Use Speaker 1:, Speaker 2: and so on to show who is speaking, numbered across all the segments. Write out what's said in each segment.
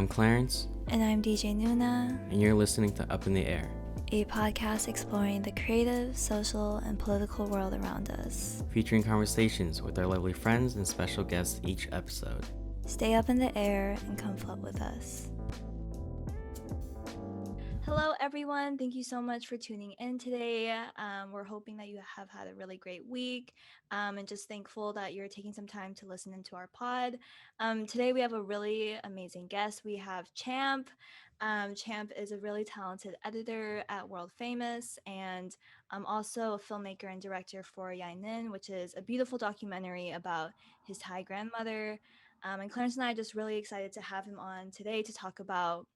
Speaker 1: Clarence.
Speaker 2: And I'm DJ Nuna.
Speaker 1: And you're listening to Up in the Air,
Speaker 2: a podcast exploring the creative, social, and political world around us.
Speaker 1: Featuring conversations with our lovely friends and special guests each episode.
Speaker 2: Stay up in the air and come float with us. Hello, everyone. Thank you so much for tuning in today. We're hoping that you have had a really great week and just thankful that you're taking some time to listen into our pod. Today, we have a really amazing guest. We have Champ. Champ is a really talented editor at World Famous and also a filmmaker and director for Yainin, which is a beautiful documentary about his Thai grandmother. And Clarence and I are just really excited to have him on today to talk about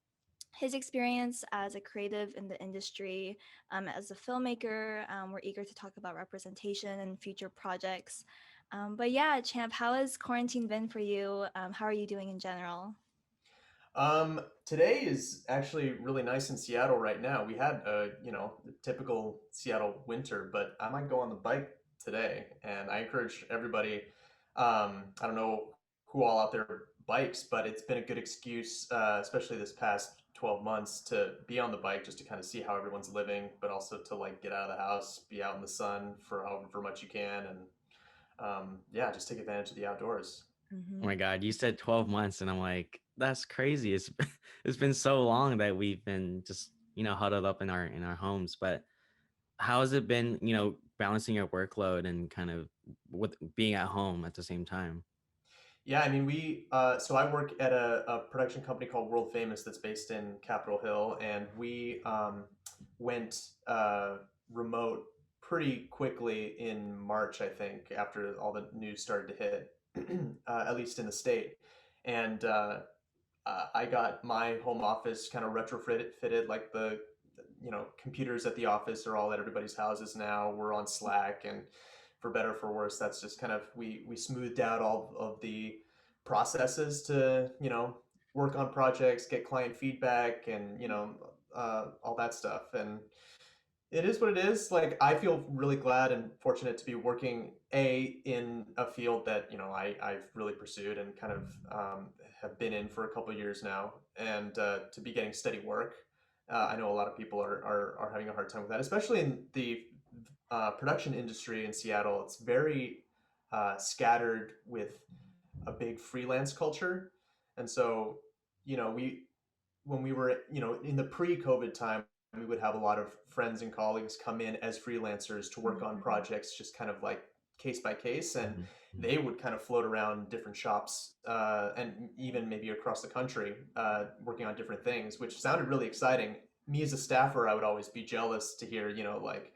Speaker 2: his experience as a creative in the industry, as a filmmaker. We're eager to talk about representation and future projects. But yeah, Champ, how has quarantine been for you? How are you doing in general?
Speaker 3: Today is actually really nice in Seattle right now. We had the typical Seattle winter, but I might go on the bike today, and I encourage everybody. I don't know who all out there bikes, but it's been a good excuse, especially this past 12 months, to be on the bike just to kind of see how everyone's living, but also to like get out of the house, be out in the sun for however much you can, and yeah, just take advantage of the outdoors.
Speaker 1: Oh my God, you said 12 months, and I'm like, that's crazy. It's been so long that we've been just huddled up in our homes. But how has it been, balancing your workload and kind of with being at home at the same time?
Speaker 3: Yeah, I mean, so I work at a production company called World Famous that's based in Capitol Hill, and we went remote pretty quickly in March, I think, after all the news started to hit, at least in the state. And I got my home office kind of retrofitted, like computers at the office are all at everybody's houses now. We're on Slack, and for better or for worse, that's just kind of we smoothed out all of the processes to work on projects, get client feedback, and all that stuff. And it is what it is. Like, I feel really glad and fortunate to be working in a field that I've really pursued and kind of have been in for a couple of years now, and to be getting steady work. I know a lot of people are having a hard time with that, especially in the production industry in Seattle. It's very scattered with a big freelance culture, and so we when we were in the pre-COVID time, we would have a lot of friends and colleagues come in as freelancers to work on projects, just kind of like case by case, and they would kind of float around different shops and even maybe across the country, working on different things, which sounded really exciting. Me as a staffer, I would always be jealous to hear, like,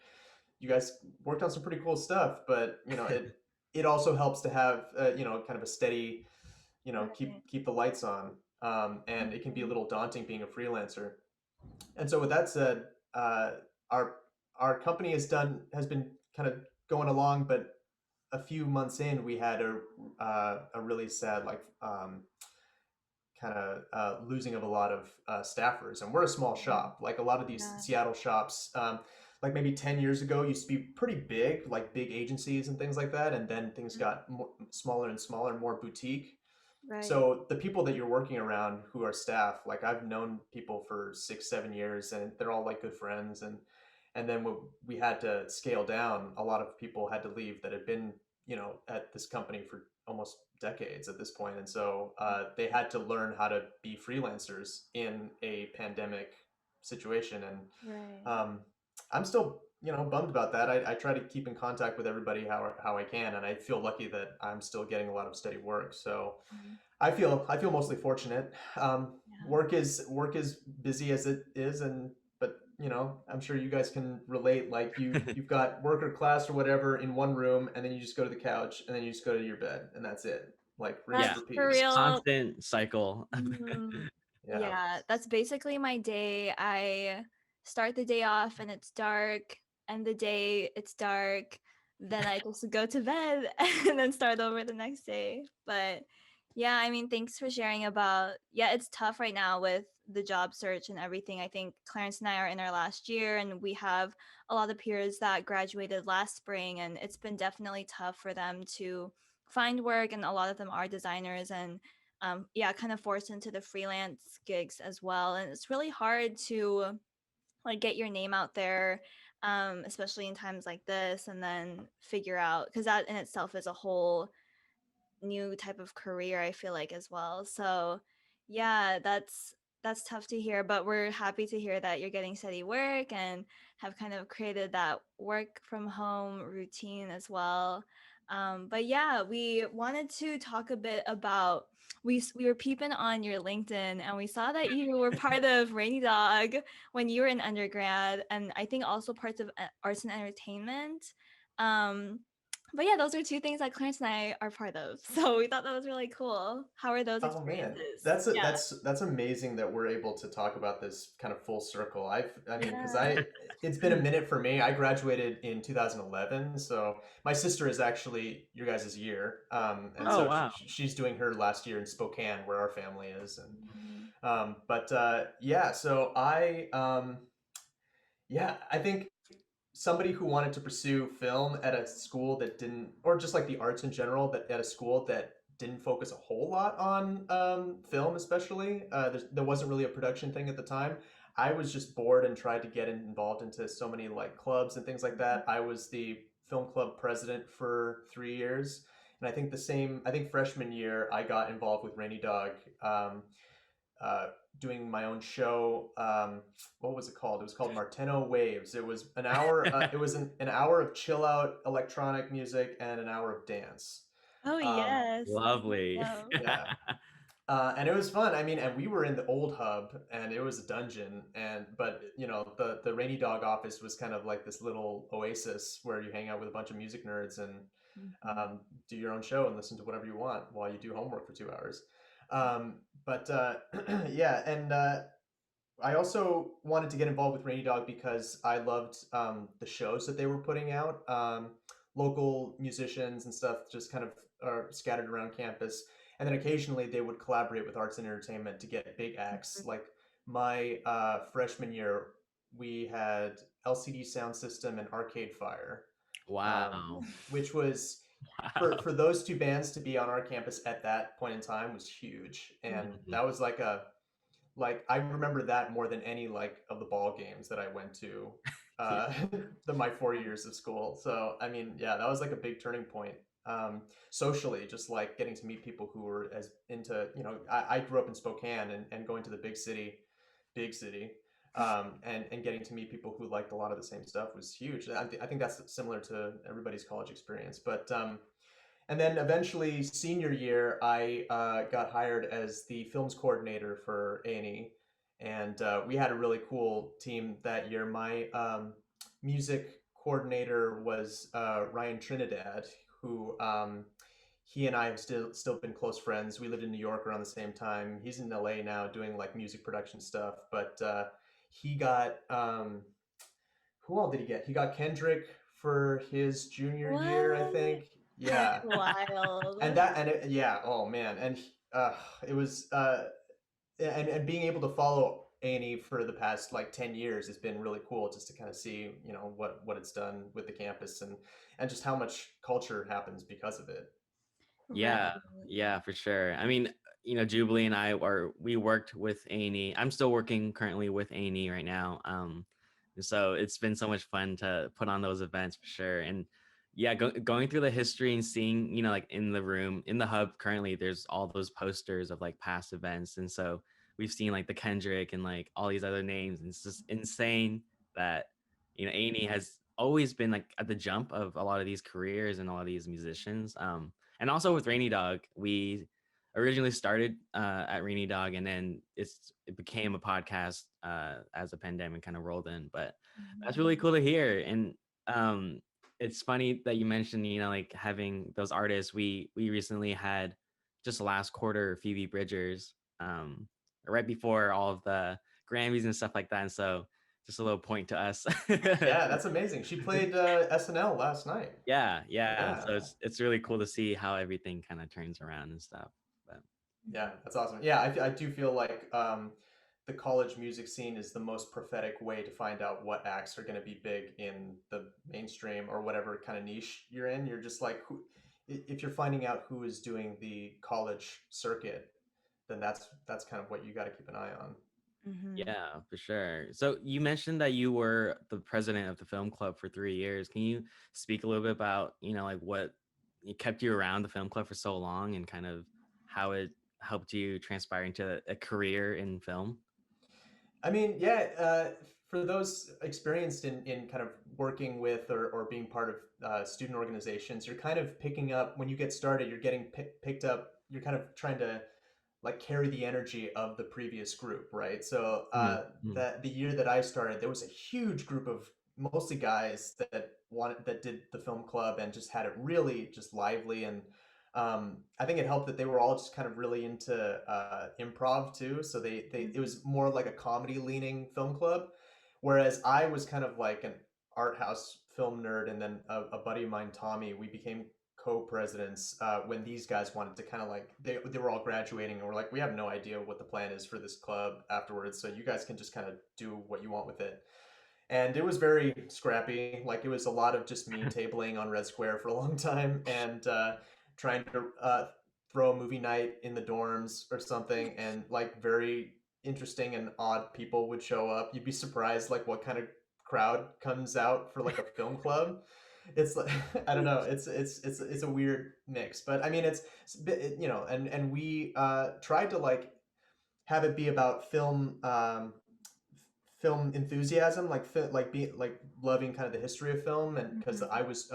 Speaker 3: you guys worked on some pretty cool stuff, but it also helps to have kind of a steady, keep the lights on, and it can be a little daunting being a freelancer. And so with that said, our company has been kind of going along, but a few months in, we had a really sad, like, kind of losing of a lot of staffers. And we're a small shop. Like, a lot of these Seattle shops, like maybe 10 years ago, used to be pretty big, like big agencies and things like that. And then things got smaller and smaller, more boutique.
Speaker 2: Right.
Speaker 3: So the people that you're working around who are staff, like, I've known people for 6-7 years, and they're all like good friends. And then when we had to scale down, a lot of people had to leave that had been, at this company for almost decades at this point. And so they had to learn how to be freelancers in a pandemic situation. And I'm still, bummed about that. I try to keep in contact with everybody how I can, and I feel lucky that I'm still getting a lot of steady work. So I feel mostly fortunate. Work is busy as it is, but I'm sure you guys can relate. Like, you've got work or class or whatever in one room, and then you just go to the couch, and then you just go to your bed, and that's it. Like, rinse and repeat.
Speaker 2: For real.
Speaker 1: Constant cycle.
Speaker 2: Yeah, that's basically my day. I start the day off and it's dark, end the day, it's dark. Then I just go to bed and then start over the next day. But yeah, I mean, thanks for sharing about, it's tough right now with the job search and everything. I think Clarence and I are in our last year, and we have a lot of peers that graduated last spring, and it's been definitely tough for them to find work, and a lot of them are designers, and yeah, kind of forced into the freelance gigs as well. And it's really hard to like get your name out there, especially in times like this, and then figure out, because that in itself is a whole new type of career, I feel like, as well. So yeah, that's tough to hear, but we're happy to hear that you're getting steady work and have kind of created that work from home routine as well. But yeah, we wanted to talk a bit about, we were peeping on your LinkedIn and we saw that you were part of Rainy Dog when you were in undergrad, and I think also parts of arts and entertainment. Um, but yeah, those are two things that Clarence and I are part of. So we thought that was really cool. How are those
Speaker 3: Oh man,
Speaker 2: experiences?
Speaker 3: that's
Speaker 2: Yeah.
Speaker 3: that's amazing that we're able to talk about this kind of full circle. I mean, because
Speaker 2: Yeah.
Speaker 3: it's been a minute for me. I graduated in 2011, so my sister is actually your guys' year, and
Speaker 1: Oh
Speaker 3: so
Speaker 1: wow.
Speaker 3: she's doing her last year in Spokane, where our family is, and
Speaker 2: Mhm.
Speaker 3: but yeah, so yeah, I think somebody who wanted to pursue film at a school that didn't, or just like the arts in general, but at a school that didn't focus a whole lot on film, especially, there wasn't really a production thing at the time. I was just bored and tried to get involved into so many like clubs and things like that. I was the film club president for 3 years. And I think I think freshman year, I got involved with Rainy Dog. Uh, Doing my own show. What was it called? It was called Martino Waves. It was an hour. It was an hour of chill out electronic music and an hour of dance.
Speaker 2: Oh
Speaker 3: Um,
Speaker 2: yes.
Speaker 1: Lovely.
Speaker 2: Wow.
Speaker 3: yeah, and it was fun. I mean, and we were in the old hub, and it was a dungeon. And but you know, the Rainy Dog office was kind of like this little oasis where you hang out with a bunch of music nerds and
Speaker 2: Mhm.
Speaker 3: do your own show and listen to whatever you want while you do homework for 2 hours. But yeah, and I also wanted to get involved with Rainy Dog because I loved the shows that they were putting out. Local musicians and stuff just kind of are scattered around campus. And then occasionally they would collaborate with arts and entertainment to get big acts. Like my freshman year, we had LCD Sound System and Arcade Fire,
Speaker 1: Wow.
Speaker 3: which was
Speaker 1: Wow.
Speaker 3: for those two bands to be on our campus at that point in time was huge. And
Speaker 1: Mhm.
Speaker 3: that was like I remember that more than any like of the ball games that I went to
Speaker 1: Yeah.
Speaker 3: uh my 4 years of school. So I mean, yeah, that was like a big turning point. Socially, just like getting to meet people who were as into, you know, I grew up in Spokane and going to the big city, and getting to meet people who liked a lot of the same stuff was huge. I think that's similar to everybody's college experience. But and then eventually, senior year, I got hired as the films coordinator for A&E, and we had a really cool team that year. My music coordinator was Ryan Trinidad, who he and I have still been close friends. We lived in New York around the same time. He's in LA now doing like music production stuff, but he got who all did he get? He got Kendrick for his junior year, I
Speaker 2: What?
Speaker 3: think.
Speaker 2: That's
Speaker 3: Yeah,
Speaker 2: wild.
Speaker 3: and yeah, oh man, and it was and being able to follow A&E for the past like 10 years has been really cool, just to kind of see, you know, what it's done with the campus and just how much culture happens because of it.
Speaker 2: Right.
Speaker 1: Yeah, yeah, for sure. I mean, Jubilee and we worked with A&E. I'm still working currently with A&E right now. And so it's been so much fun to put on those events for sure. And yeah, going through the history and seeing, like in the room, in the hub currently, there's all those posters of like past events. And so we've seen like the Kendrick and like all these other names. And it's just insane that, A&E has always been like at the jump of a lot of these careers and a lot of these musicians. And also with Rainy Dog, we originally started at Rainy Dog, and then it became a podcast as the pandemic kind of rolled in. But that's really
Speaker 2: Mhm.
Speaker 1: cool to hear. And um, it's funny that you mentioned, like having those artists. We recently had just last quarter Phoebe Bridgers, right before all of the Grammys and stuff like that. And so just a little point to us.
Speaker 3: Yeah, that's amazing. She played SNL last night.
Speaker 1: Yeah, yeah.
Speaker 3: Yeah.
Speaker 1: So it's really cool to see how everything kind of turns around and stuff. But
Speaker 3: Yeah, that's awesome. Yeah, I do feel like the college music scene is the most prophetic way to find out what acts are going to be big in the mainstream or whatever kind of niche you're in. You're just like, if you're finding out who is doing the college circuit, then that's kind of what you got to keep an eye on.
Speaker 2: Mm-hmm.
Speaker 1: Yeah, for sure. So you mentioned that you were the president of the film club for 3 years. Can you speak a little bit about, like what kept you around the film club for so long and kind of how it helped you transpire into a career in film?
Speaker 3: I mean, yeah, for those experienced in kind of working with or being part of student organizations, you're kind of picking up when you get started. You're getting picked up. You're kind of trying to like carry the energy of the previous group, right? So
Speaker 1: Mhm, mhm.
Speaker 3: that the year that I started, there was a huge group of mostly guys that did the film club and just had it really just lively. And I think it helped that they were all just kind of really into improv too. So they it was more like a comedy leaning film club, whereas I was kind of like an art house film nerd, and then a buddy of mine, Tommy, we became co-presidents when these guys wanted to kind of like they were all graduating and we're like, we have no idea what the plan is for this club afterwards, so you guys can just kind of do what you want with it. And it was very scrappy. Like it was a lot of just me tabling on Red Square for a long time and trying to throw a movie night in the dorms or something. And like very interesting and odd people would show up. You'd be surprised like what kind of crowd comes out for like a film club. It's like I don't know. It's a weird mix, but I mean you know, and we tried to like have it be about film enthusiasm, like like be like loving kind of the history of film, and because
Speaker 2: Mm-hmm.
Speaker 3: I was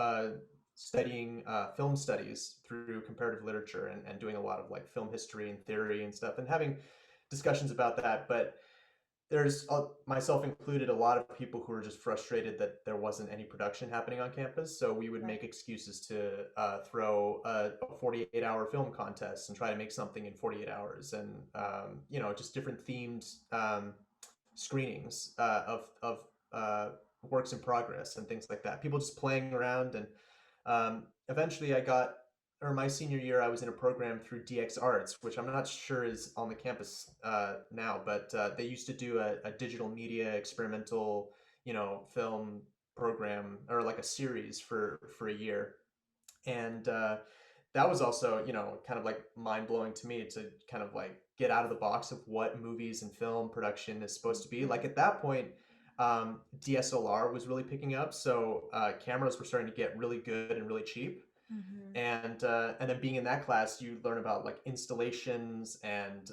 Speaker 3: studying film studies through comparative literature and doing a lot of like film history and theory and stuff, and having discussions about that. But there's myself included a lot of people who were just frustrated that there wasn't any production happening on campus, so we would make
Speaker 2: Right.
Speaker 3: excuses to throw a 48-hour film contest and try to make something in 48 hours, and you know, just different themed screenings works in progress and things like that. People just playing around, and eventually I got, or my senior year, I was in a program through DX Arts, which I'm not sure is on the campus now, but they used to do a digital media experimental, you know, film program or like a series for a year, and that was also, you know, kind of like mind blowing to me to kind of like get out of the box of what movies and film production is supposed to be like. At that point, DSLR was really picking up, so cameras were starting to get really good and really cheap.
Speaker 2: Mm-hmm.
Speaker 3: And then being in that class, you learn about like installations and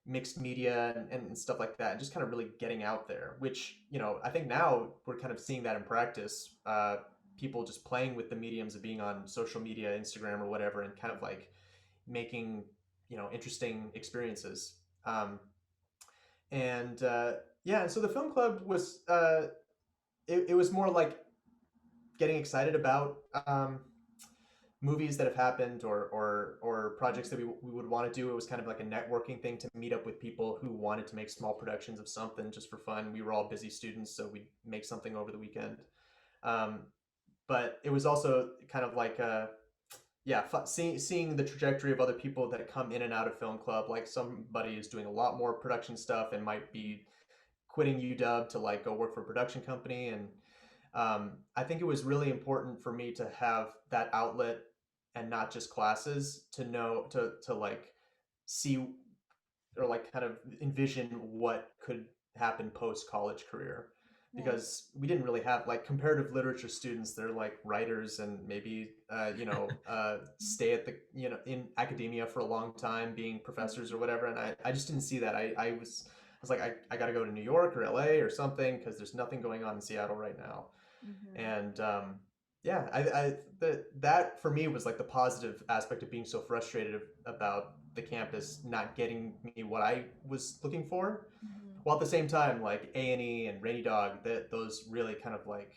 Speaker 3: mixed media and stuff like that, and just kind of really getting out there, which, you know, I think now we're kind of seeing that in practice. People just playing with the mediums of being on social media, Instagram or whatever, and kind of like making, you know, interesting experiences. And yeah, and so the film club was it was more like getting excited about movies that have happened, or projects that we would want to do. It was kind of like a networking thing to meet up with people who wanted to make small productions of something just for fun. We were all busy students, so we'd make something over the weekend. Um, but it was also kind of like yeah, seeing the trajectory of other people that come in and out of film club. Like somebody is doing a lot more production stuff and might be quitting UW to like go work for a production company. And I think it was really important for me to have that outlet and not just classes, to know to like see or like kind of envision what could happen post college career,
Speaker 2: Right.
Speaker 3: because we didn't really have like comparative literature students. They're like writers and maybe you know, stay at the, you know, in academia for a long time being professors or whatever. And I just didn't see that. I was like, I got to go to New York or LA or something, because there's nothing going on in Seattle right now.
Speaker 2: Mm-hmm.
Speaker 3: And yeah, that for me was like the positive aspect of being so frustrated about the campus not getting me what I was looking for.
Speaker 2: Mm-hmm.
Speaker 3: While at the same time, like A&E and Rainy Dawg, that those really kind of like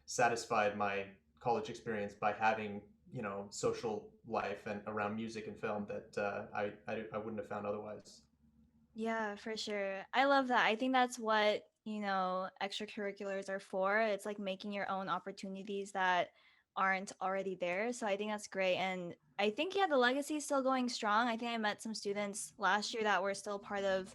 Speaker 3: satisfied my college experience by having, you know, social life and around music and film that I wouldn't have found otherwise.
Speaker 2: Yeah, for sure. I love that. I think that's what, extracurriculars are for. It's like making your own opportunities that aren't already there. So I think that's great. And I think, yeah, the legacy is still going strong. I think I met some students last year that were still part of,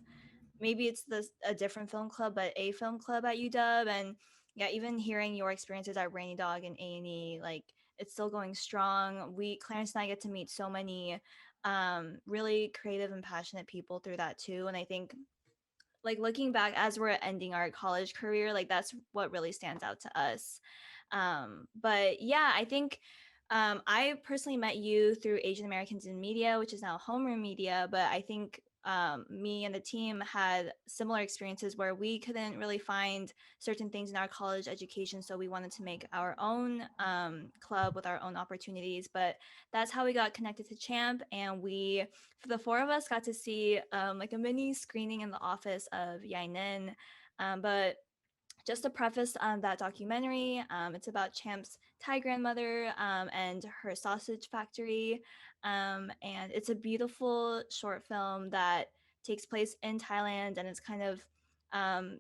Speaker 2: maybe it's a different film club, but a film club at UW. And yeah, even hearing your experiences at Rainy Dog and A&E, like it's still going strong. Clarence and I get to meet so many really creative and passionate people through that too. And I think like looking back as we're ending our college career, like that's what really stands out to us. But yeah, I think I personally met you through Asian Americans in Media, which is now Homeroom Media. But I think me and the team had similar experiences where we couldn't really find certain things in our college education. So we wanted to make our own club with our own opportunities. But that's how we got connected to Champ. And we, for the four of us, got to see like a mini screening in the office of Yainen. But just to preface that documentary, it's about Champ's Thai grandmother and her sausage factory. And it's a beautiful short film that takes place in Thailand. And it's kind of,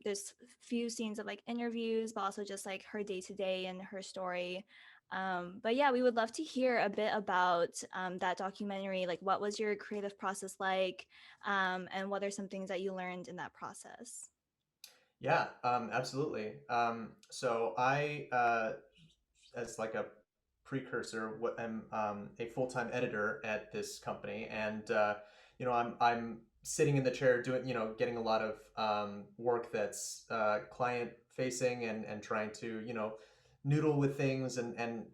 Speaker 2: there's few scenes of like interviews, but also just like her day to day and her story. But yeah, we would love to hear a bit about that documentary. Like, what was your creative process like? And what are some things that you learned in that process?
Speaker 3: Yeah, absolutely. So I, as like a precursor, am a full-time editor at this company, and I'm sitting in the chair doing, getting a lot of work that's client facing, and trying to, noodle with things, and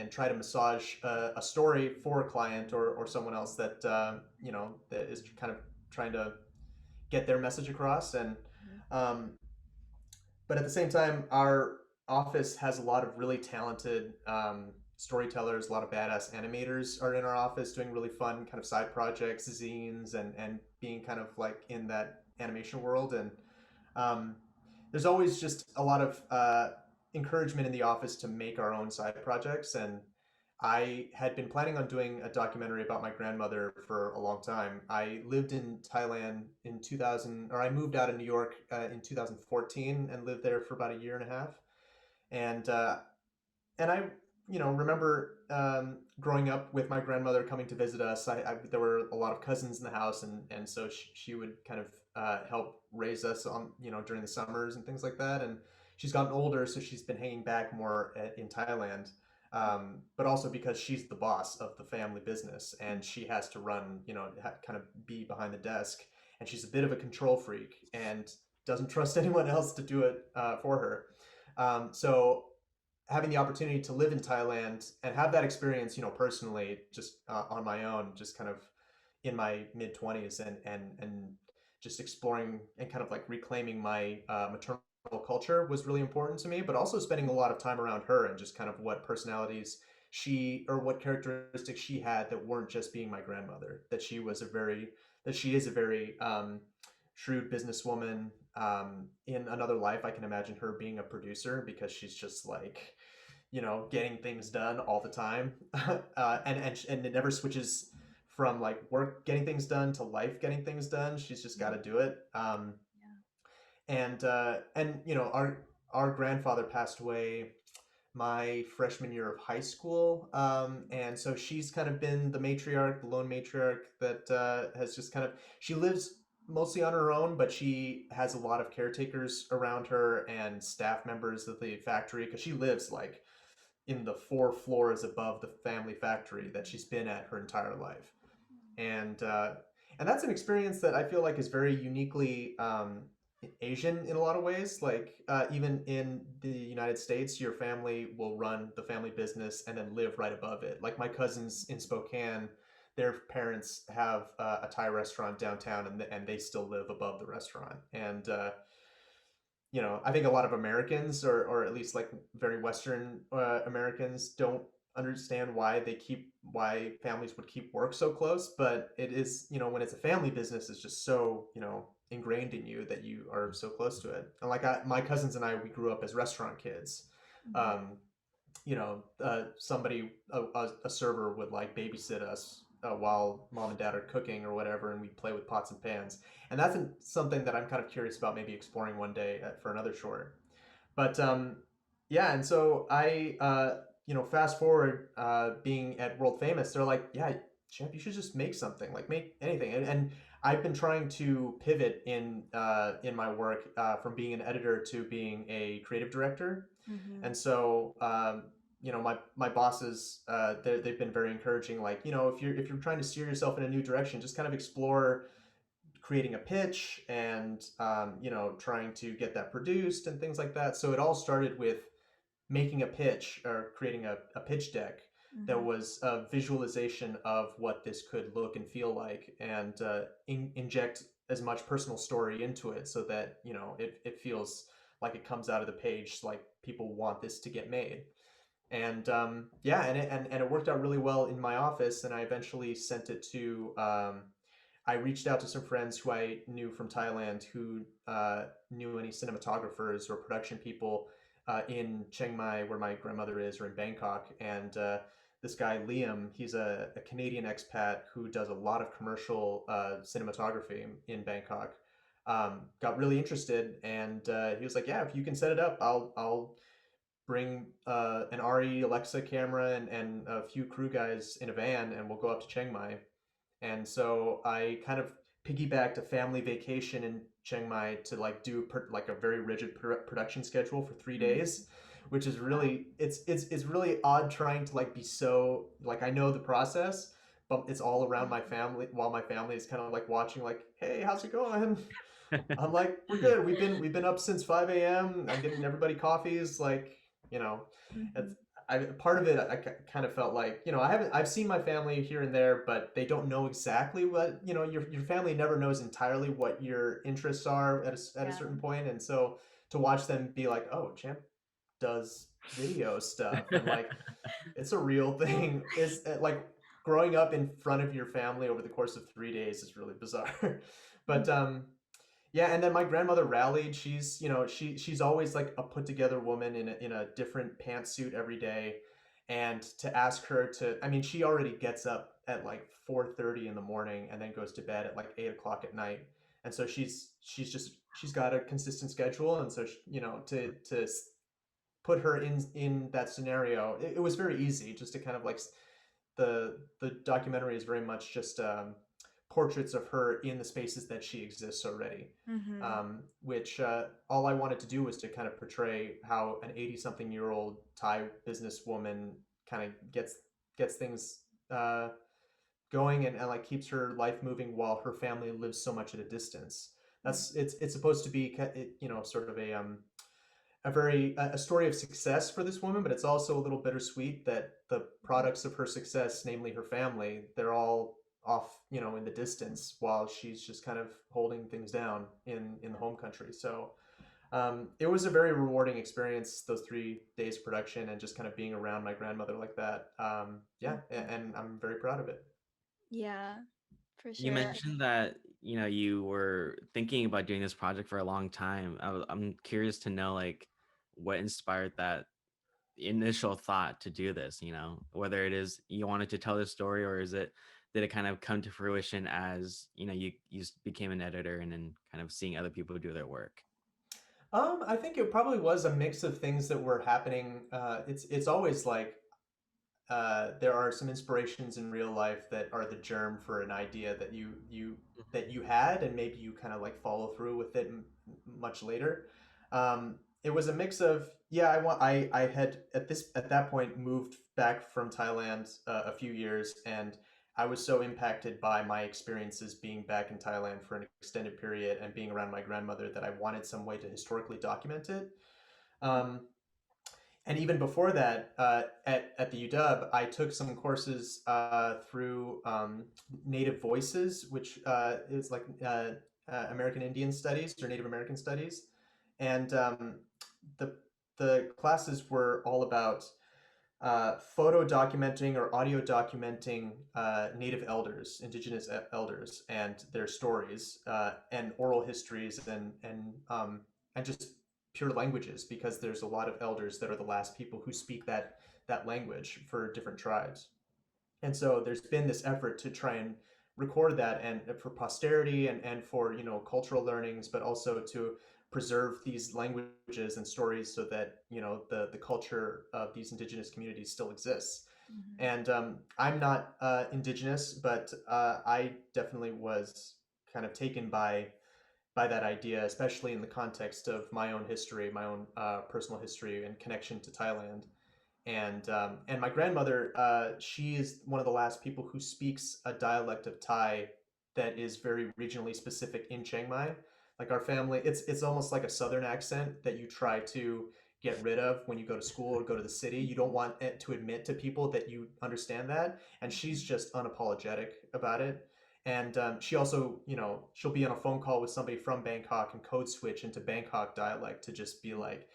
Speaker 3: try to massage a story for a client, or someone else that that is kind of trying to get their message across. And um, but at the same time, our office has a lot of really talented storytellers. A lot of badass animators are in our office doing really fun kind of side projects, zines, and being kind of like in that animation world. And um, there's always just a lot of encouragement in the office to make our own side projects. And I had been planning on doing a documentary about my grandmother for a long time. I lived in Thailand in 2000, or I moved out of New York in 2014 and lived there for about a year and a half. And and I, remember growing up with my grandmother coming to visit us. There were a lot of cousins in the house, and so she would kind of help raise us on, during the summers and things like that. And she's gotten older, so she's been hanging back more in Thailand. But also because she's the boss of the family business, and she has to run, kind of be behind the desk, and she's a bit of a control freak and doesn't trust anyone else to do it for her. So having the opportunity to live in Thailand and have that experience, personally, just on my own, just kind of in my mid 20s, and just exploring and kind of like reclaiming my maternal culture was really important to me, but also spending a lot of time around her and just kind of what personalities or what characteristics she had that weren't just being my grandmother, that she is a very shrewd businesswoman. In another life, I can imagine her being a producer, because she's just like, getting things done all the time. And it never switches from like work getting things done to life getting things done. She's just got to do it.
Speaker 2: Yeah.
Speaker 3: And our grandfather passed away my freshman year of high school. And so she's kind of been the matriarch, the lone matriarch that has just kind of, she lives mostly on her own, but she has a lot of caretakers around her and staff members of the factory, because she lives like in the 4 floors above the family factory that she's been at her entire life. And that's an experience that I feel like is very uniquely Asian in a lot of ways. Like even in the United States, your family will run the family business and then live right above it. Like my cousins in Spokane, their parents have a Thai restaurant downtown, and they still live above the restaurant. And I think a lot of Americans, or at least like very Western Americans, don't understand why families would keep work so close. But it is, when it's a family business, it's just so, ingrained in you that you are so close to it. And like my cousins and I, we grew up as restaurant kids.
Speaker 2: Mhm.
Speaker 3: Um, a server would like babysit us while mom and dad are cooking or whatever, and we play with pots and pans. And that's something that I'm kind of curious about maybe exploring one day for another short. But yeah, and so fast forward, being at World Famous, they're like, yeah, Champ, you should just make something, like make anything. And I've been trying to pivot in my work from being an editor to being a creative director.
Speaker 2: Mhm.
Speaker 3: And so my bosses, they've been very encouraging. Like, if you're trying to steer yourself in a new direction, just kind of explore creating a pitch and trying to get that produced and things like that. So it all started with making a pitch or creating a pitch deck that
Speaker 2: Mm-hmm.
Speaker 3: was a visualization of what this could look and feel like, and inject as much personal story into it so that it feels like it comes out of the page, like people want this to get made. And yeah, and it worked out really well in my office, and I eventually sent it to I reached out to some friends who I knew from Thailand who knew any cinematographers or production people in Chiang Mai, where my grandmother is, or in Bangkok. And this guy, Liam, he's a Canadian expat who does a lot of commercial cinematography in Bangkok. Got really interested, and he was like, "Yeah, if you can set it up, I'll bring an RE Alexa camera and a few crew guys in a van, and we'll go up to Chiang Mai." And so I kind of piggybacked a family vacation in Chiang Mai to like do like a very rigid production schedule for 3 days, which is
Speaker 2: Wow.
Speaker 3: really it's really odd trying to like be so like I know the process, but it's all around my
Speaker 2: Mhm.
Speaker 3: family while my family is kind of like watching like, hey, how's it going? I'm like, we're good. We've been up since 5 a.m. I'm getting everybody coffees. Like, you know, it's
Speaker 2: Mhm.
Speaker 3: part of it. I kind of felt like, I've seen my family here and there, but they don't know exactly what, your family never knows entirely what your interests are at a
Speaker 2: Yeah.
Speaker 3: certain point. And so to watch them be like, oh, Champ does video stuff, and like it's a real thing, is like growing up in front of your family over the course of 3 days is really bizarre. But yeah, and then my grandmother rallied. She's always like a put together woman in a different pantsuit every day. And to ask her to, I mean, she already gets up at like 4:30 in the morning and then goes to bed at like 8 o'clock at night. And so she's got a consistent schedule. And so to put her in that scenario, it was very easy just to kind of like the documentary is very much just portraits of her in the spaces that she exists already.
Speaker 2: Mhm.
Speaker 3: Which all I wanted to do was to kind of portray how an 80-something-year-old Thai businesswoman kind of gets things going, and like keeps her life moving while her family lives so much at a distance.
Speaker 2: Mhm.
Speaker 3: It's supposed to be sort of a story of success for this woman, but it's also a little bittersweet that the products of her success, namely her family, they're all off, in the distance while she's just kind of holding things down in the home country. So it was a very rewarding experience, those 3 days of production, and just kind of being around my grandmother like that. Yeah,
Speaker 2: Mhm.
Speaker 3: and I'm very proud of it.
Speaker 2: Yeah, for
Speaker 1: You
Speaker 2: sure.
Speaker 1: mentioned that you were thinking about doing this project for a long time. I'm curious to know like what inspired that initial thought to do this. Whether it is you wanted to tell this story, or did it kind of come to fruition as you became an editor and then kind of seeing other people do their work.
Speaker 3: I think it probably was a mix of things that were happening. It's always like there are some inspirations in real life that are the germ for an idea that you had, and maybe you kind of like follow through with it much later. It was a mix of, yeah, I had at that point moved back from Thailand a few years, and I was so impacted by my experiences being back in Thailand for an extended period and being around my grandmother that I wanted some way to historically document it. Um, and even before that, at the UW, I took some courses through Native Voices, which is like American Indian Studies or Native American Studies, and the the classes were all about photo documenting or audio documenting Native elders, Indigenous elders, and their stories, and oral histories, and just pure languages, because there's a lot of elders that are the last people who speak that language for different tribes. And so there's been this effort to try and record that, and for posterity, and for cultural learnings, but also to preserve these languages and stories so that the culture of these indigenous communities still exists.
Speaker 2: Mhm.
Speaker 3: And I'm not indigenous, but I definitely was kind of taken by that idea, especially in the context of my own history, my own personal history and connection to Thailand. And my grandmother, she is one of the last people who speaks a dialect of Thai that is very regionally specific in Chiang Mai. Like our family, it's almost like a southern accent that you try to get rid of when you go to school or go to the city. You don't want it to admit to people that you understand that, and she's just unapologetic about it. And she also, she'll be on a phone call with somebody from Bangkok and code switch into Bangkok dialect to just be like,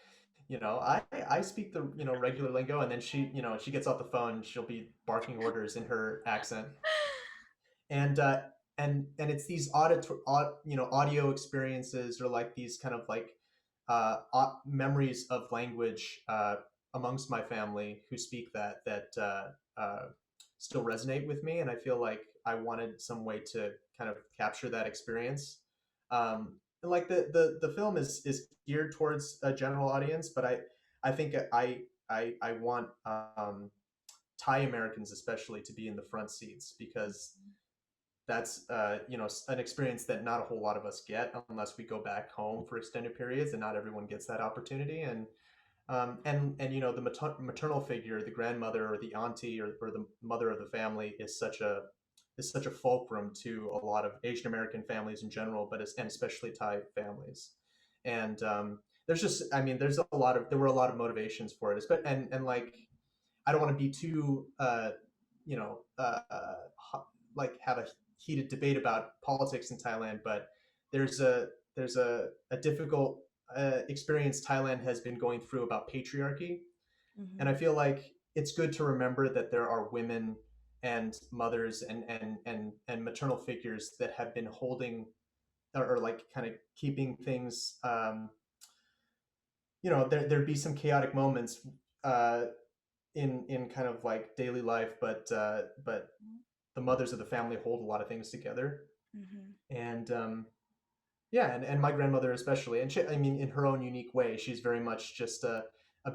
Speaker 3: I speak the regular lingo, and then she gets off the phone, she'll be barking orders in her accent, and it's these audio experiences, or like these kind of like memories of language amongst my family who speak that still resonate with me, and I feel like I wanted some way to kind of capture that experience. And like the film is geared towards a general audience, but I think I want Thai Americans especially to be in the front seats, because that's an experience that not a whole lot of us get unless we go back home for extended periods, and not everyone gets that opportunity. And the maternal figure, the grandmother or the auntie, or the mother of the family, is such a fulcrum to a lot of Asian American families in general, and especially Thai families. And there's just, I mean, there were a lot of motivations for it, and like, I don't want to be too you know like have a heated debate about politics in Thailand, but there's a difficult experience Thailand has been going through about patriarchy, and I
Speaker 2: Mm-hmm.
Speaker 3: feel like it's good to remember that there are women and mothers and maternal figures that have been holding, or like kind of keeping things. There'd be some chaotic moments uh, in kind of like daily life, but the mothers of the family hold a lot of things together.
Speaker 2: Mm-hmm.
Speaker 3: And yeah, and my grandmother especially, and I mean, in her own unique way, she's very much just a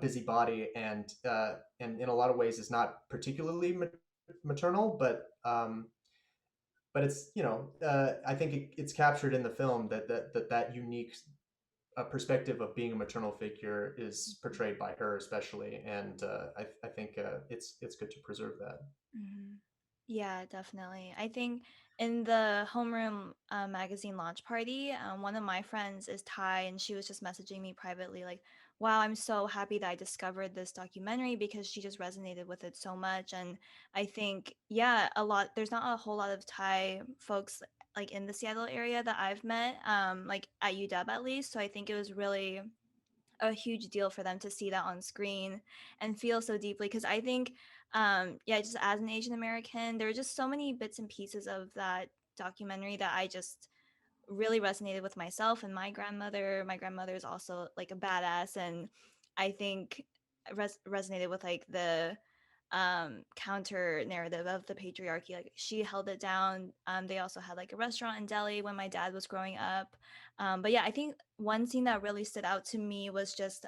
Speaker 3: busybody, and in a lot of ways is not particularly maternal, but it's, I think it's captured in the film that unique perspective of being a maternal figure is portrayed by her especially, and I think it's good to preserve that.
Speaker 2: Mm-hmm. Yeah, definitely. I think in the homeroom magazine launch party, one of my friends is Thai, and she was just messaging me privately, like, "Wow, I'm so happy that I discovered this documentary because she just resonated with it so much." And I think, yeah, there's not a whole lot of Thai folks like in the Seattle area that I've met, like at UW at least. So I think it was really a huge deal for them to see that on screen and feel so deeply, because I think yeah, just as an Asian American, there were just so many bits and pieces of that documentary that I just really resonated with myself and my grandmother is also like a badass, and I think resonated with like the counter narrative of the patriarchy. Like she held it down. They also had like a restaurant in Delhi when my dad was growing up. But yeah, I think one scene that really stood out to me was just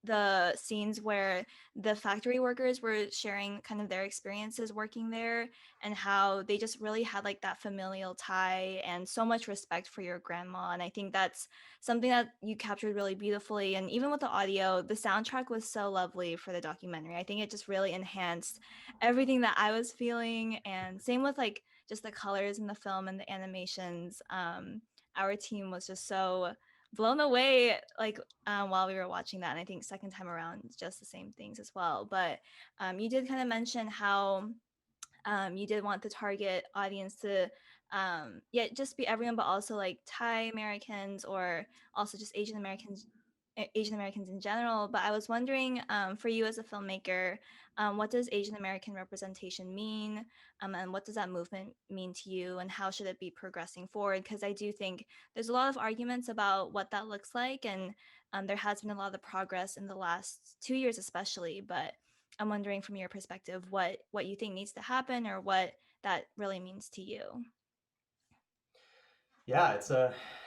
Speaker 2: the scenes where the factory workers were sharing kind of their experiences working there, and how they just really had like that familial tie and so much respect for your grandma. And I think that's something that you captured really beautifully. And even with the audio, the soundtrack was so lovely for the documentary. I think it just really enhanced everything that I was feeling. And same with like just the colors in the film and the animations. Our team was just so blown away, like while we were watching that. And I think second time around, it's just the same things as well. But you did kind of mention how you did want the target audience to yeah, just be everyone, but also like Thai Americans, or also just Asian Americans in general. But I was wondering, for you as a filmmaker, what does Asian American representation mean, and what does that movement mean to you, and how should it be progressing forward? Because I do think there's a lot of arguments about what that looks like, and there has been a lot of progress in the last 2 years, especially. But I'm wondering from your perspective what you think needs to happen, or what that really means to you.
Speaker 3: Yeah,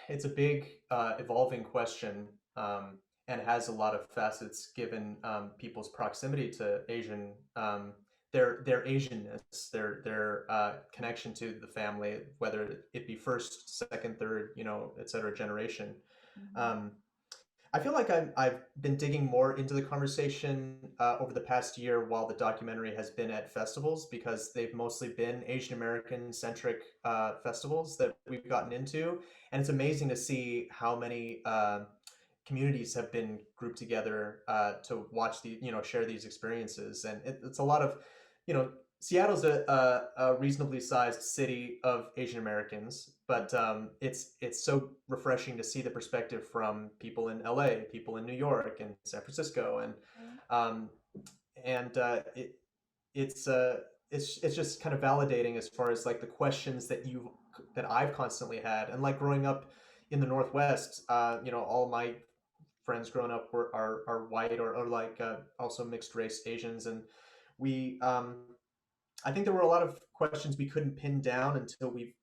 Speaker 3: it's a big evolving question, and has a lot of facets given people's proximity to Asian, their Asianness, their connection to the family, whether it be first, second, third, et cetera, generation.
Speaker 2: Mm-hmm.
Speaker 3: Um, I feel like I've been digging more into the conversation over the past year while the documentary has been at festivals, because they've mostly been Asian American centric festivals that we've gotten into. And it's amazing to see how many communities have been grouped together to watch share these experiences. And it's a lot of, you know, Seattle's a reasonably sized city of Asian Americans, but it's so refreshing to see the perspective from people in LA, people in New York and San Francisco,
Speaker 2: Right.
Speaker 3: um, and it's uh, it's just kind of validating as far as like the questions that I've constantly had, and like growing up in the Northwest, all my friends growing up are white or like also mixed race Asians, and we I think there were a lot of questions we couldn't pin down until we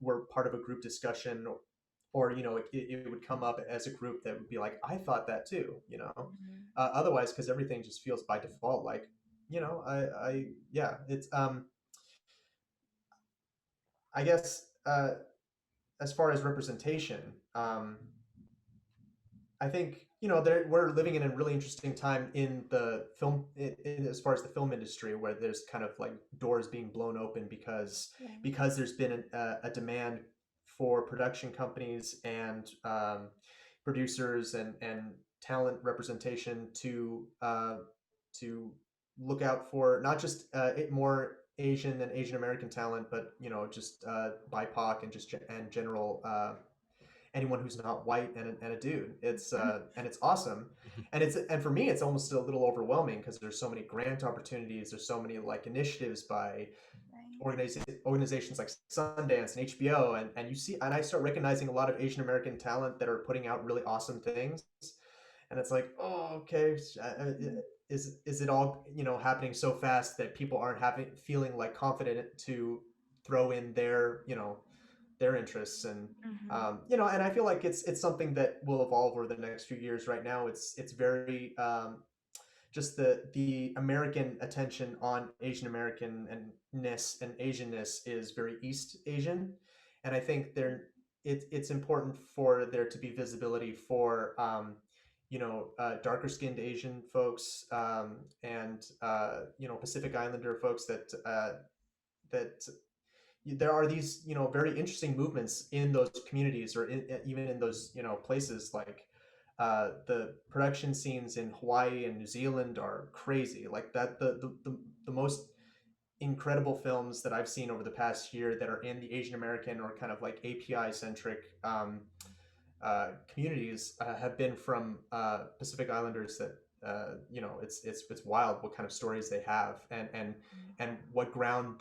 Speaker 3: were part of a group discussion, or it would come up as a group that would be like, I thought that too,
Speaker 2: Mhm.
Speaker 3: otherwise, because everything just feels by default like, I yeah, it's I guess as far as representation, I think we're living in a really interesting time in the film, as far as the film industry, where there's kind of like doors being blown open
Speaker 2: Right.
Speaker 3: because there's been a demand for production companies and producers and talent representation to look out for not just more Asian and Asian American talent, but just BIPOC and and general anyone who's not white and a dude. And it's awesome, and for me it's almost a little overwhelming because there's so many grant opportunities, there's so many like initiatives by
Speaker 2: Right.
Speaker 3: organizations like Sundance and HBO, and I start recognizing a lot of Asian American talent that are putting out really awesome things, and it's like, oh, okay,
Speaker 2: Mhm.
Speaker 3: is it all happening so fast that people aren't feeling like confident to throw in their interests, and
Speaker 2: Mhm.
Speaker 3: and I feel like it's something that will evolve over the next few years. Right now it's very just the American attention on Asian American and ness and Asianness is very East Asian, and I think it's important for there to be visibility for darker skinned Asian folks, and Pacific Islander folks that there are these very interesting movements in those communities, or even in those places, like the production scenes in Hawaii and New Zealand are crazy, like that the most incredible films that I've seen over the past year that are in the Asian American or kind of like API centric communities have been from Pacific Islanders that it's wild what kind of stories they have, and what ground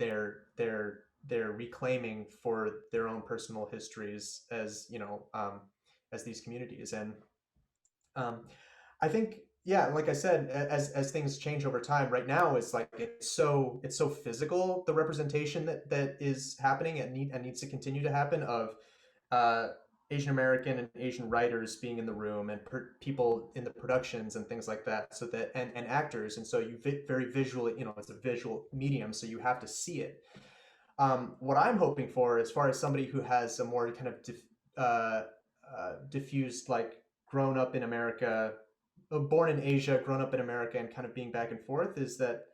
Speaker 3: they're reclaiming for their own personal histories as these communities. And um, I think, yeah, like I said, as things change over time, right now it's like it's so physical, the representation that is happening and needs to continue to happen, of uh, Asian American and Asian writers being in the room, and people in the productions and things like that, so that and actors, and so very visually, it's a visual medium, so you have to see it. What I'm hoping for, as far as somebody who has a more kind of uh, diffused, like grown up in America, born in Asia, grown up in America, and kind of being back and forth, is that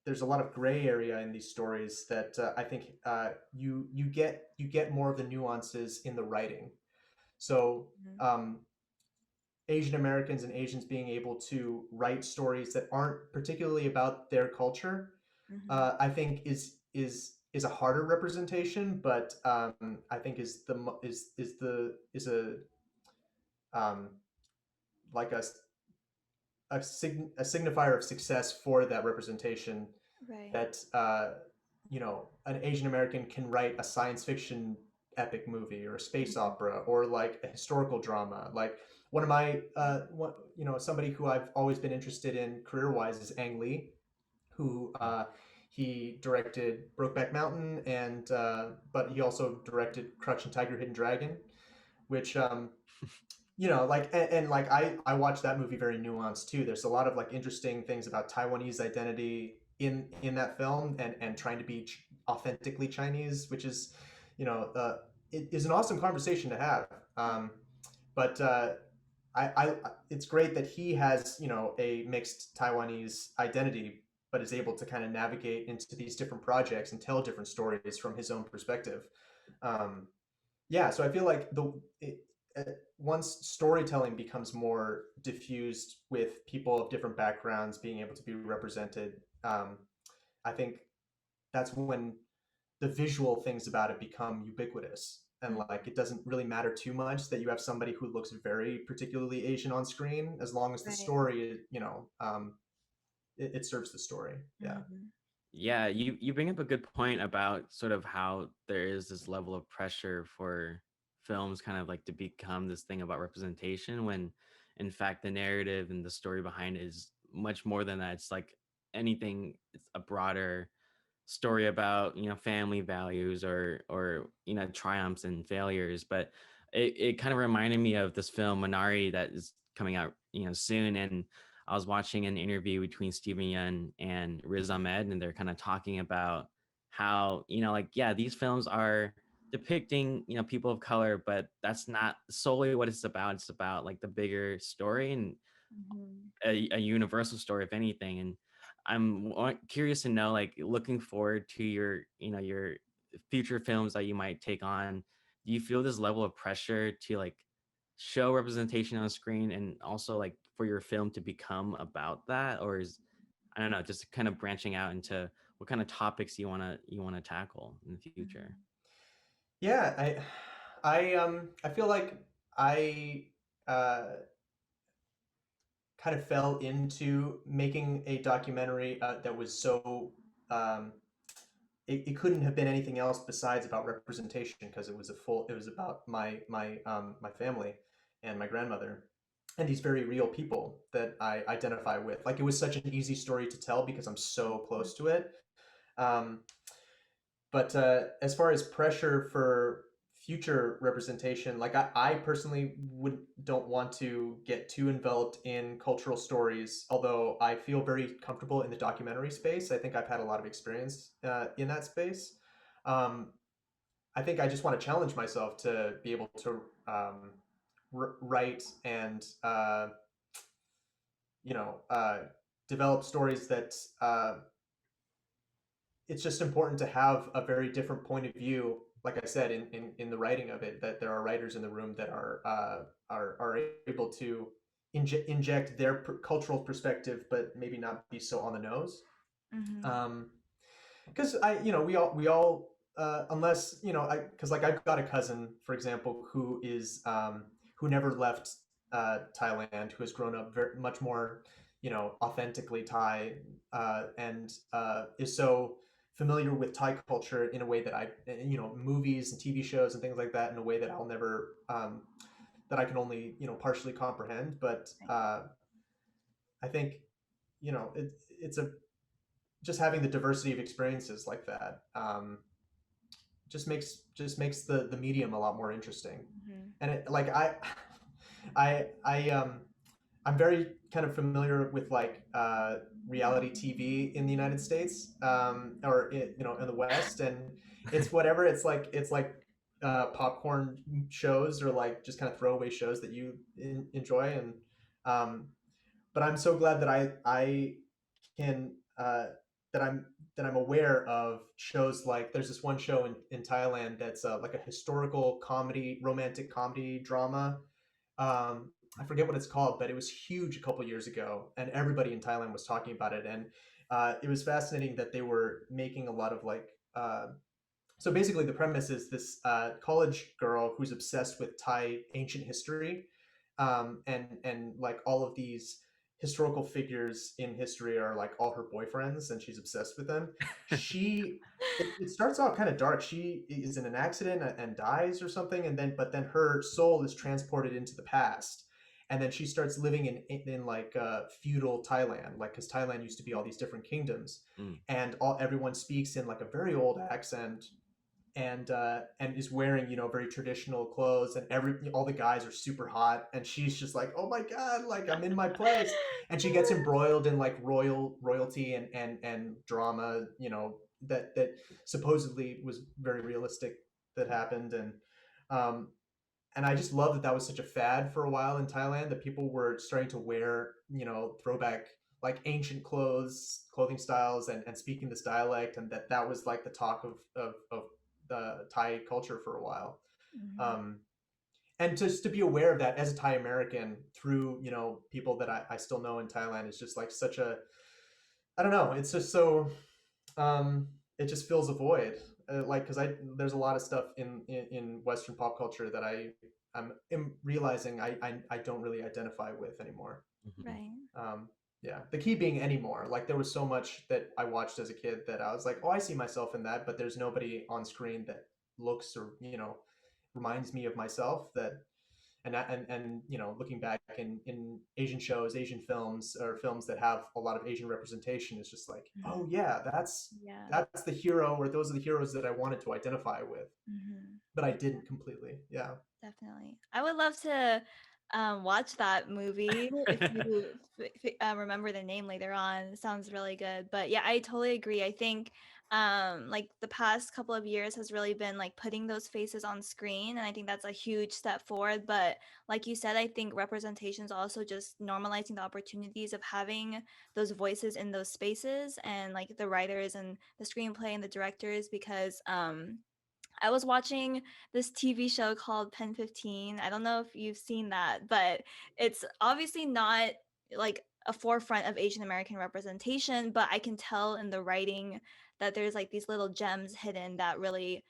Speaker 3: there's a lot of gray area in these stories that I think you get more of the nuances in the writing. So
Speaker 2: Mhm.
Speaker 3: um, Asian Americans and Asians being able to write stories that aren't particularly about their culture,
Speaker 2: Mhm.
Speaker 3: I think is a harder representation, but I think is a um, like a signifier of success for that representation,
Speaker 2: Right.
Speaker 3: that an Asian American can write a science fiction epic movie or a space
Speaker 2: Mhm.
Speaker 3: opera or like a historical drama. Like somebody who I've always been interested in career wise is Ang Lee, who he directed Brokeback Mountain, and but he also directed Crouching Tiger, Hidden Dragon, which like, and like I watched that movie very nuanced too. There's a lot of like interesting things about Taiwanese identity in that film, and trying to be authentically Chinese, which is, it is an awesome conversation to have. but it's great that he has, you know, a mixed Taiwanese identity, but is able to kind of navigate into these different projects and tell different stories from his own perspective. Um, yeah, so I feel like once storytelling becomes more diffused with people of different backgrounds being able to be represented, I think that's when the visual things about it become ubiquitous, and like it doesn't really matter too much that you have somebody who looks very particularly Asian on screen, as long as the
Speaker 2: Right.
Speaker 3: story, you know, it serves the story. Yeah.
Speaker 2: Mhm.
Speaker 1: Yeah, you bring up a good point about sort of how there is this level of pressure for films kind of like to become this thing about representation when in fact the narrative and the story behind it is much more than that. It's like anything, it's a broader story about, you know, family values or you know, triumphs and failures. But it kind of reminded me of this film Minari that is coming out, you know, soon. And I was watching an interview between Stephen Yun and Riz Ahmed, and they're kind of talking about how, you know, like, yeah, these films are depicting, you know, people of color, but that's not solely what it's about. It's about like the bigger story and
Speaker 2: Mhm.
Speaker 1: a universal story, if anything. And curious to know, like, looking forward to your, you know, your future films that you might take on. Do you feel this level of pressure to like show representation on screen and also like for your film to become about that, or is, I don't know, just kind of branching out into what kind of topics you want to tackle in the future?
Speaker 2: Mhm.
Speaker 3: Yeah, I feel like I uh, kind of fell into making a documentary that was so um, it couldn't have been anything else besides about representation, because it was about my family and my grandmother and these very real people that I identify with. Like, it was such an easy story to tell because I'm so close to it. Um, but as far as pressure for future representation, like I personally would don't want to get too enveloped in cultural stories, although I feel very comfortable in the documentary space. I think I've had a lot of experience in that space. um, I think I just want to challenge myself to be able to write and you know, develop stories that it's just important to have a very different point of view. Like I said, in the writing of it, that there are writers in the room that are able to inject their cultural perspective, but maybe not be so on the nose.
Speaker 2: Mhm.
Speaker 3: Um, because I, you know, we all unless, you know, I because like I've got a cousin, for example, who never left Thailand, who has grown up very much more, you know, authentically Thai, and is so familiar with Thai culture in a way that I, you know, movies and TV shows and things like that, in a way that I'll never that I can only, you know, partially comprehend. But I think, you know, it's a just having the diversity of experiences like that just makes the medium a lot more interesting.
Speaker 2: Mhm.
Speaker 3: And it, like I I'm very kind of familiar with like reality TV in the United States, or you know, in the West, and it's like popcorn shows, or like just kind of throwaway shows that you enjoy. And um, but I'm so glad that I can that I'm aware of shows. Like, there's this one show in Thailand that's like a historical comedy, romantic comedy drama. I forget what it's called, but it was huge a couple years ago, and everybody in Thailand was talking about it. And it was fascinating that they were making a lot of like so basically, the premise is this college girl who's obsessed with Thai ancient history, and like all of these historical figures in history are like all her boyfriends, and she's obsessed with them. It starts off kind of dark. She is in an accident and dies or something, and then her soul is transported into the past. And then she starts living in like feudal Thailand, like, because Thailand used to be all these different kingdoms,
Speaker 1: Mm.
Speaker 3: and everyone speaks in like a very old accent, and is wearing, you know, very traditional clothes, and all the guys are super hot, and she's just like, oh my god, like, I'm in my place. And she gets embroiled in like royalty and drama, you know, that supposedly was very realistic, that happened. And um and I just love that that was such a fad for a while in Thailand, that people were starting to wear, throwback, like ancient clothing styles, and speaking this dialect, and that was like the talk of the Thai culture for a while.
Speaker 2: Mhm.
Speaker 3: Um, and just to be aware of that as a Thai American through, people that I still know in Thailand is just like such a, I don't know, it's just so, it just fills a void. Like, because there's a lot of stuff in Western pop culture that I'm realizing I don't really identify with anymore.
Speaker 1: Mhm.
Speaker 2: Right.
Speaker 3: Um, yeah, the key being anymore. Like, there was so much that I watched as a kid that I was like, oh, I see myself in that, but there's nobody on screen that looks or reminds me of myself. And looking back in Asian shows, Asian films, or films that have a lot of Asian representation, is just like, oh
Speaker 2: Mhm.
Speaker 3: yeah, that's
Speaker 2: Yeah.
Speaker 3: that's the hero, or those are the heroes that I wanted to identify with,
Speaker 2: Mhm.
Speaker 3: but I didn't completely. Yeah.
Speaker 2: Definitely. I would love to watch that movie if you remember the name later on. It sounds really good. But yeah, I totally agree. I think like the past couple of years has really been like putting those faces on screen. And I think that's a huge step forward. But like you said, I think representation is also just normalizing the opportunities of having those voices in those spaces, and like the writers and the screenplay and the directors, because I was watching this TV show called Pen 15. I don't know if you've seen that, but it's obviously not like a forefront of Asian American representation, but I can tell in the writing that there's like these little gems hidden that really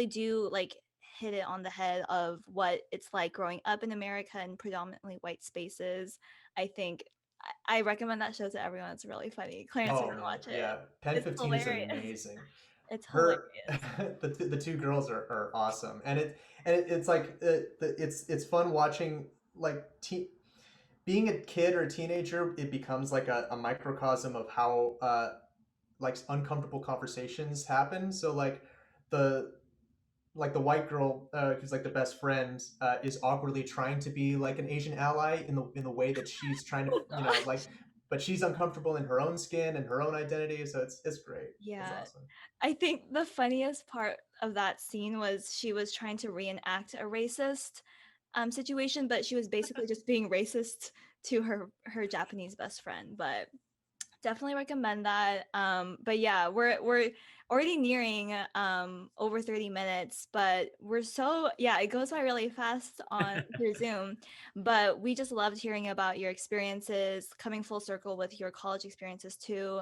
Speaker 2: do like hit it on the head of what it's like growing up in America in predominantly white spaces. I think I recommend that show to everyone. It's really funny. Clarence, you
Speaker 3: Oh
Speaker 2: should
Speaker 3: man,
Speaker 2: watch it.
Speaker 3: yeah. Pen
Speaker 2: It's
Speaker 3: 15 is
Speaker 2: hilarious.
Speaker 3: amazing.
Speaker 2: It's
Speaker 3: Her
Speaker 2: hilarious.
Speaker 3: the two girls are awesome, it's like, it's fun watching, like, being a kid or a teenager. It becomes like a microcosm of how like uncomfortable conversations happen. So the the white girl, who's like the best friend, is awkwardly trying to be like an Asian ally in the way that she's trying to,
Speaker 2: Oh gosh.
Speaker 3: but she's uncomfortable in her own skin and her own identity. So it's great. It's
Speaker 2: Yeah.
Speaker 3: awesome.
Speaker 2: I think the funniest part of that scene was she was trying to reenact a racist situation, but she was basically just being racist to her Japanese best friend. But definitely recommend that. But yeah, we're already nearing over 30 minutes, but we're so yeah, it goes by really fast on through Zoom. But we just loved hearing about your experiences, coming full circle with your college experiences too.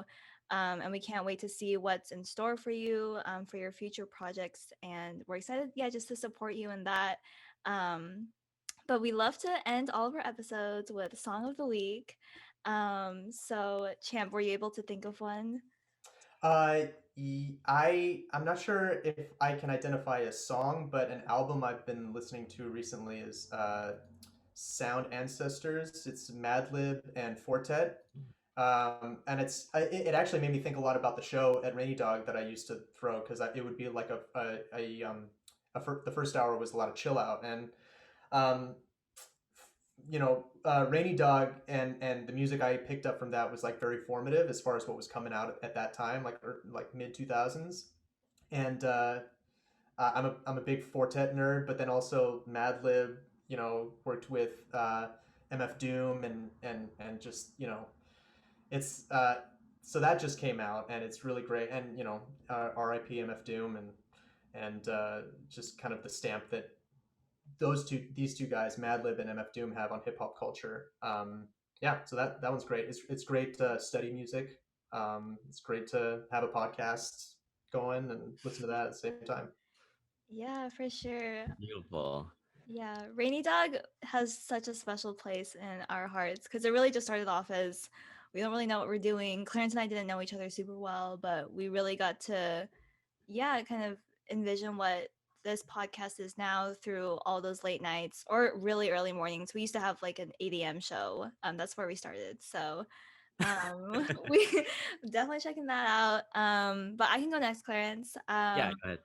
Speaker 2: And we can't wait to see what's in store for you for your future projects. And we're excited, yeah, just to support you in that. Um, but we love to end all of our episodes with Song of the Week. So Champ, were you able to think of one?
Speaker 3: Uh, I'm not sure if I can identify a song, but an album I've been listening to recently is Sound Ancestors. It's Madlib and Fortet. And it actually made me think a lot about the show at Rainy Dog that I used to throw, because it would be like the first hour was a lot of chill out, and um, Rainy Dog and the music I picked up from that was like very formative as far as what was coming out at that time, like mid 2000s. And I'm a big Fortet nerd, but then also Madlib, worked with MF Doom, and just, it's so that just came out, and it's really great. And R.I.P. MF Doom, and just kind of the stamp that these two guys, Madlib and MF Doom, have on hip hop culture. Yeah, so that one's great. It's great to study music. It's great to have a podcast going and listen to that at the same time.
Speaker 2: Yeah, for sure.
Speaker 1: Beautiful.
Speaker 2: Yeah, Rainy Dog has such a special place in our hearts because it really just started off as we don't really know what we're doing. Clarence and I didn't know each other super well, but we really got to, yeah, kind of envision what this podcast is now through all those late nights or really early mornings. We used to have like an 8 a.m. show. That's where we started. So we definitely checking that out. But I can go next, Clarence.
Speaker 1: Yeah, go ahead.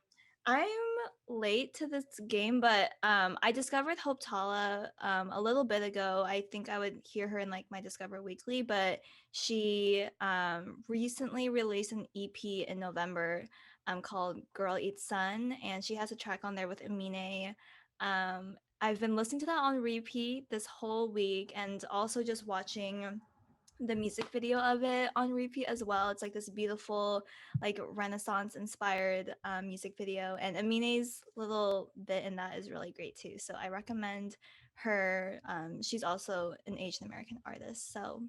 Speaker 2: I'm late to this game, but I discovered Hope Tala a little bit ago. I think I would hear her in like my Discover Weekly, but she recently released an EP in November called Girl Eats Sun, and she has a track on there with Amine. I've been listening to that on repeat this whole week and also just watching the music video of it on repeat as well. It's like this beautiful, like Renaissance inspired music video, and Amine's little bit in that is really great too. So I recommend her. She's also an Asian American artist, so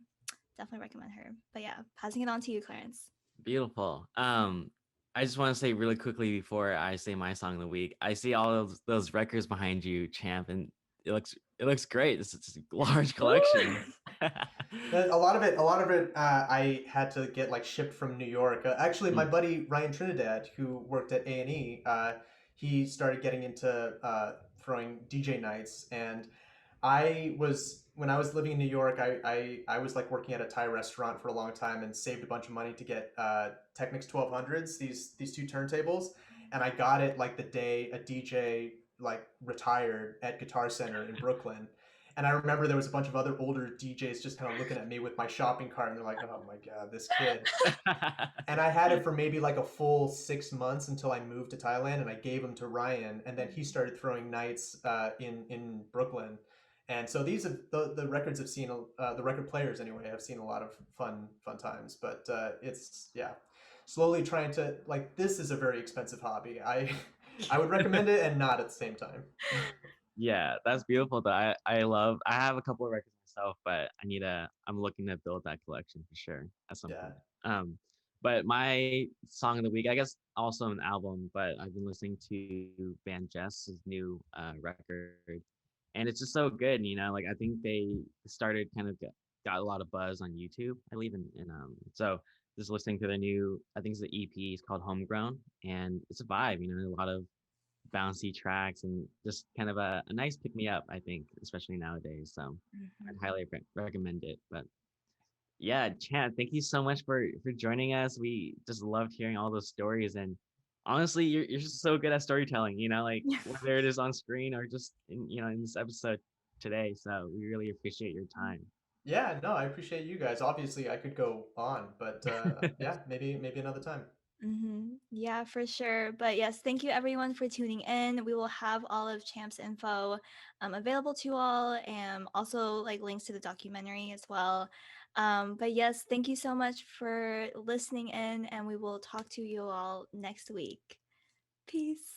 Speaker 2: definitely recommend her. But yeah, passing it on to you, Clarence.
Speaker 1: Beautiful. I just want to say really quickly before I say my song of the week. I see all of those records behind you, Champ, and it looks great. It's a large collection.
Speaker 2: Ooh.
Speaker 3: A lot of it, I had to get like shipped from New York. Actually, my
Speaker 1: Mm.
Speaker 3: buddy Ryan Trinidad, who worked at A&E, he started getting into throwing DJ nights, and I was when I was living in New York, I was like working at a Thai restaurant for a long time and saved a bunch of money to get Technics 1200s, these two turntables, and I got it like the day a DJ like retired at Guitar Center in Brooklyn. And I remember there was a bunch of other older DJs just kind of looking at me with my shopping cart, and they're like, "Oh my god, this kid." And I had it for maybe like a full 6 months until I moved to Thailand, and I gave him to Ryan, and then he started throwing nights in Brooklyn. And so these have the records have seen the record players anyway have seen a lot of fun times, but it's yeah, slowly trying to like this is a very expensive hobby. I I would recommend it and not at the same time.
Speaker 1: Yeah, that's beautiful. Though I have a couple of records myself, but I'm looking to build that collection for sure at some
Speaker 3: Yeah.
Speaker 1: point. But my song of the week, I guess also an album, but I've been listening to Van Jess's new record, and it's just so good. Like I think they started kind of got a lot of buzz on YouTube, I believe, and so just listening to the new, I think it's the EP, is called Homegrown, and it's a vibe. A lot of bouncy tracks and just kind of a nice pick me up, I think, especially nowadays. So I'd
Speaker 2: Mhm.
Speaker 1: highly recommend it. But yeah, Chad, thank you so much for joining us. We just loved hearing all those stories, and honestly, you're just so good at storytelling. Like whether it is on screen or just in this episode today. So we really appreciate your time.
Speaker 3: Yeah, no, I appreciate you guys. Obviously, I could go on, but yeah, maybe another time.
Speaker 2: Yeah, for sure. But yes, thank you everyone for tuning in. We will have all of Champ's info available to all, and also like links to the documentary as well. But yes, thank you so much for listening in, and we will talk to you all next week. Peace.